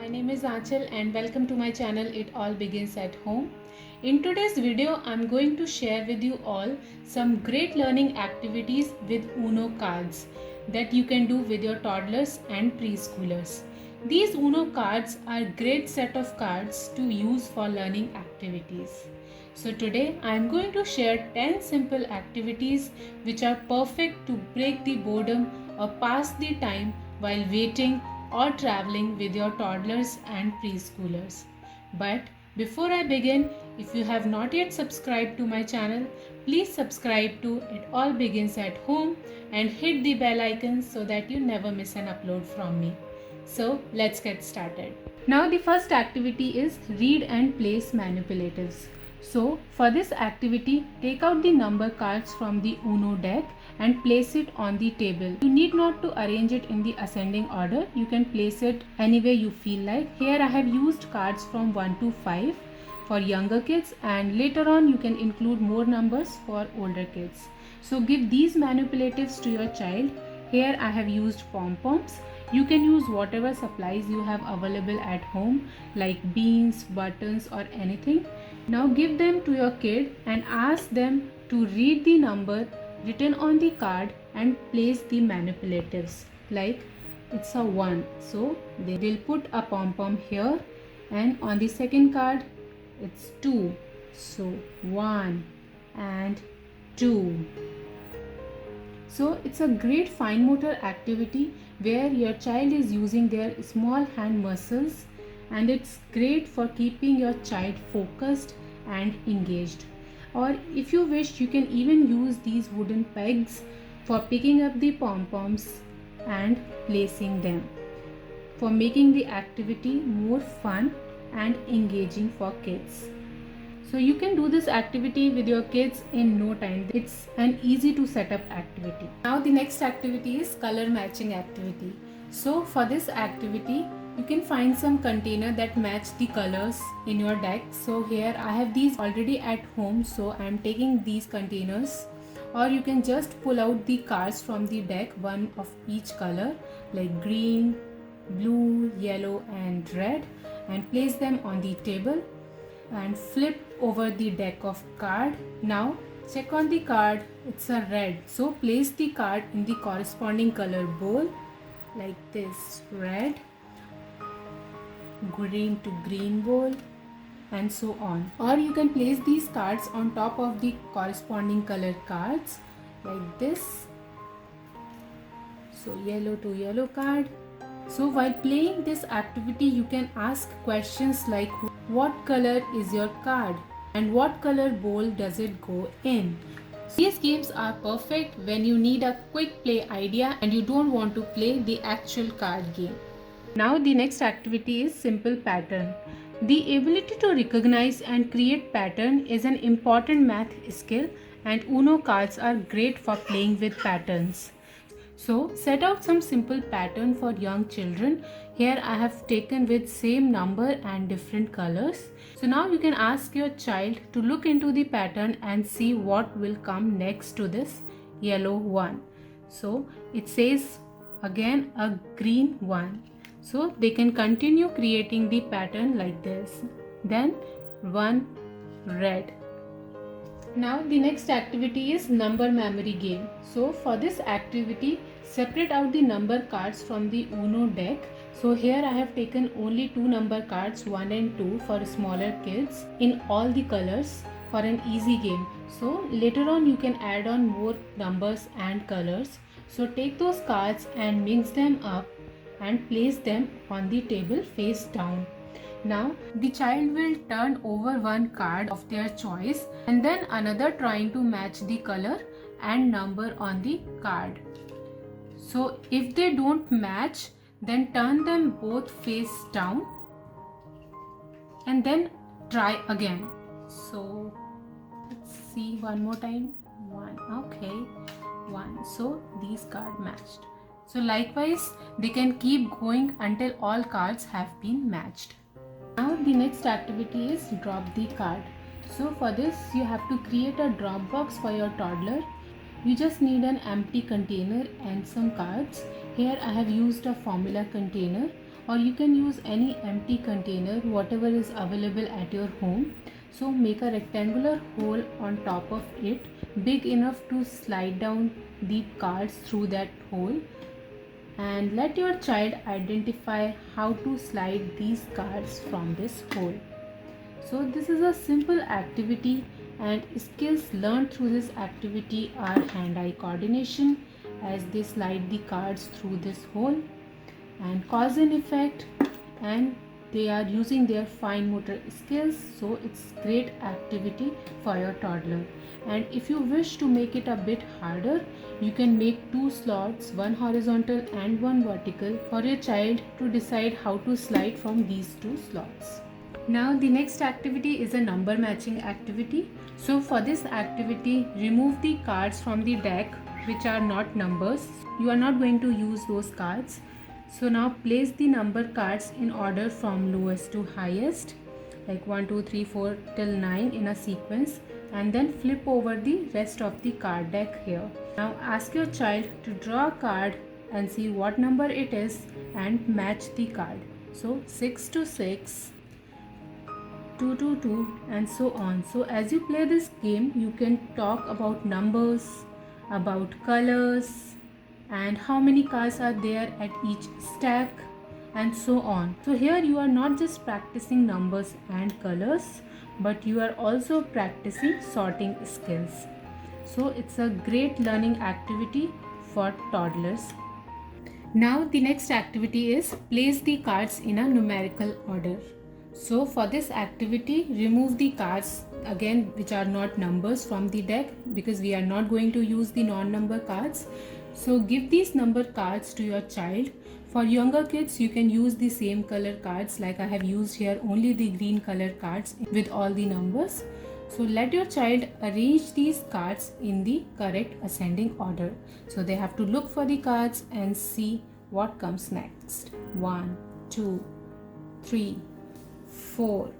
My name is Aanchal and welcome to my channel It All Begins at Home. In today's video, I'm going to share with you all some great learning activities with Uno cards that you can do with your toddlers and preschoolers. These Uno cards are great set of cards to use for learning activities. So today I am going to share 10 simple activities which are perfect to break the boredom or pass the time while waiting or traveling with your toddlers and preschoolers. But before I begin, if you have not yet subscribed to my channel, please subscribe to It All Begins at Home and hit the bell icon so that you never miss an upload from me. So let's get started. Now the first activity is read and place manipulatives. So for this activity, take out the number cards from the Uno deck and place it on the table. You need not to arrange it in the ascending order. You can place it any way you feel like. Here I have used cards from 1 to 5 for younger kids, and later on you can include more numbers for older kids. So give these manipulatives to your child. Here I have used pom-poms. You can use whatever supplies you have available at home like beans, buttons or anything. Now give them to your kid and ask them to read the number written on the card and place the manipulatives. Like it's a 1, so they will put a pom-pom here, and on the second card it's 2, so 1 and 2. So it's a great fine motor activity where your child is using their small hand muscles, and it's great for keeping your child focused and engaged. Or if you wish, you can even use these wooden pegs for picking up the pom-poms and placing them, for making the activity more fun and engaging for kids. So you can do this activity with your kids in no time. It's an easy to set up activity. Now the next activity is color matching activity. So for this activity, you can find some container that match the colors in your deck. So here I have these already at home, so I am taking these containers. Or you can just pull out the cards from the deck, one of each color like green, blue, yellow and red, and place them on the table and flip over the deck of card. Now check on the card, it's a red, so place the card in the corresponding color bowl like this: red, green to green bowl, and so on. Or you can place these cards on top of the corresponding color cards like this, so yellow to yellow card. So while playing this activity, you can ask questions like what color is your card and what color bowl does it go in. These games are perfect when you need a quick play idea and you don't want to play the actual card game. Now the next activity is simple pattern. The ability to recognize and create pattern is an important math skill, and Uno cards are great for playing with patterns. So set out some simple pattern for young children. Here I have taken with same number and different colors. So now you can ask your child to look into the pattern and see what will come next to this yellow one. So it says again a green one. So they can continue creating the pattern like this. Then one red. Now the next activity is number memory game. So for this activity, separate out the number cards from the Uno deck. So here I have taken only 2 number cards, 1 and 2, for smaller kids in all the colors for an easy game. So later on you can add on more numbers and colors. So take those cards and mix them up and place them on the table face down. Now the child will turn over one card of their choice and then another, trying to match the color and number on the card. So if they don't match, then turn them both face down and then try again. So let's see one more time. 1, okay, 1. So these cards matched. So likewise they can keep going until all cards have been matched. Now the next activity is drop the card. So for this you have to create a drop box for your toddler. You just need an empty container and some cards. Here I have used a formula container. or you can use any empty container, whatever is available at your home. So make a rectangular hole on top of it, big enough to slide down the cards through that hole, and let your child identify how to slide these cards from this hole. So this is a simple activity, and skills learned through this activity are hand-eye coordination as they slide the cards through this hole, and cause and effect, and they are using their fine motor skills. So it's great activity for your toddler. And if you wish to make it a bit harder, you can make 2 slots, one horizontal and one vertical, for your child to decide how to slide from these 2 slots. Now the next activity is a number matching activity. So for this activity, remove the cards from the deck which are not numbers. You are not going to use those cards. So now place the number cards in order from lowest to highest, like 1, 2, 3, 4 till 9 in a sequence, and then flip over the rest of the card deck here. Now ask your child to draw a card and see what number it is and match the card. So 6 to 6, 2 to 2, and so on. So as you play this game, you can talk about numbers, about colors, and how many cards are there at each stack, and so on. So here you are not just practicing numbers and colors, but you are also practicing sorting skills. So it's a great learning activity for toddlers. Now the next activity is place the cards in a numerical order. So for this activity, remove the cards again which are not numbers from the deck, because we are not going to use the non-number cards. So give these number cards to your child. For younger kids, you can use the same color cards, like I have used here only the green color cards with all the numbers. So let your child arrange these cards in the correct ascending order. So they have to look for the cards and see what comes next. 1, 2, 3, 4,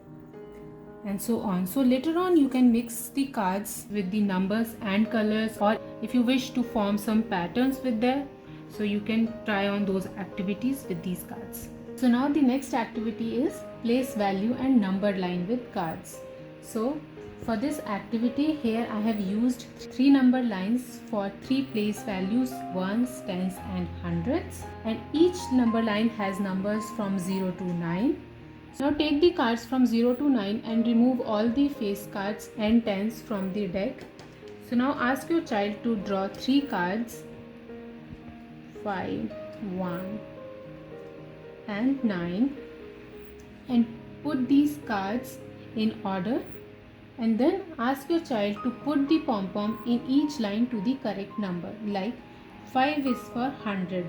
and so on. So later on you can mix the cards with the numbers and colors, or if you wish to form some patterns with them, so you can try on those activities with these cards. So now the next activity is place value and number line with cards. So for this activity, here I have used 3 number lines for 3 place values, ones, tens and hundreds, and each number line has numbers from 0 to 9. Now take the cards from 0 to 9 and remove all the face cards and tens from the deck. So now ask your child to draw 3 cards, 5, 1 and 9, and put these cards in order, and then ask your child to put the pom-pom in each line to the correct number. Like 5 is for 100,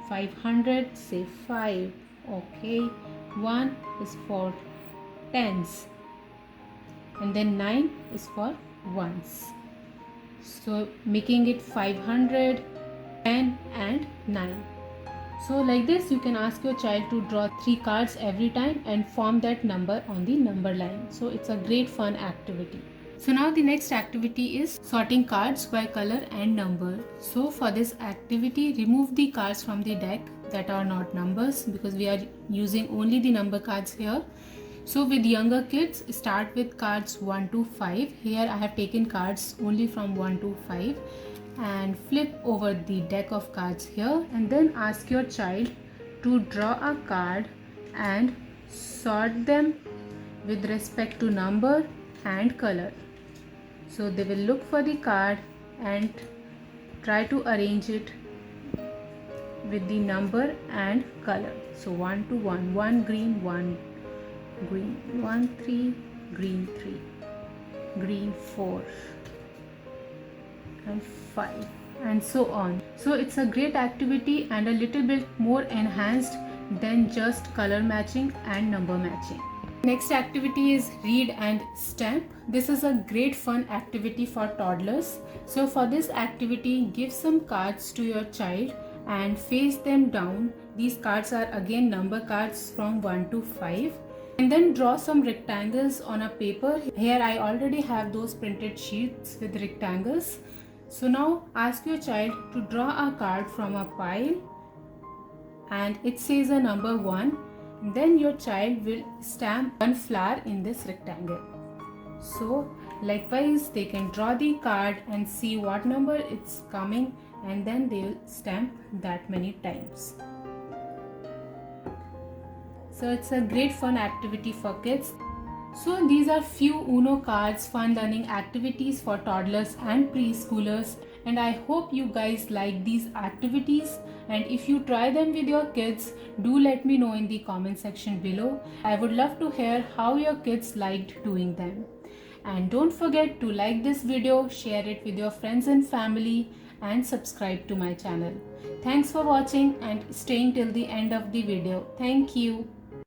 500, say 5, okay. 1 is for tens, and then 9 is for ones. So making it 500, 10 and 9. So like this you can ask your child to draw 3 cards every time and form that number on the number line. So it's a great fun activity. So now the next activity is sorting cards by color and number. So for this activity, remove the cards from the deck that are not numbers, because we are using only the number cards here. So with younger kids, start with cards 1 to 5. Here I have taken cards only from 1 to 5, and flip over the deck of cards here, and then ask your child to draw a card and sort them with respect to number and color. So they will look for the card and try to arrange it with the number and color. So 1 to 1, 1 green, 1 green, 1 3, green 3, green 4 and 5, and so on. So it's a great activity and a little bit more enhanced than just color matching and number matching. Next activity is read and stamp. This is a great fun activity for toddlers. So for this activity, give some cards to your child and face them down. These cards are again number cards from 1 to 5. And then draw some rectangles on a paper. Here I already have those printed sheets with rectangles. So now ask your child to draw a card from a pile and it says a number 1. Then your child will stamp one flower in this rectangle. So likewise they can draw the card and see what number it's coming, and then they will stamp that many times. So it's a great fun activity for kids. So these are few Uno cards fun learning activities for toddlers and preschoolers, and I hope you guys like these activities, and if you try them with your kids, do let me know in the comment section below. I would love to hear how your kids liked doing them. And don't forget to like this video, share it with your friends and family, and subscribe to my channel. Thanks for watching and staying till the end of the video. Thank you.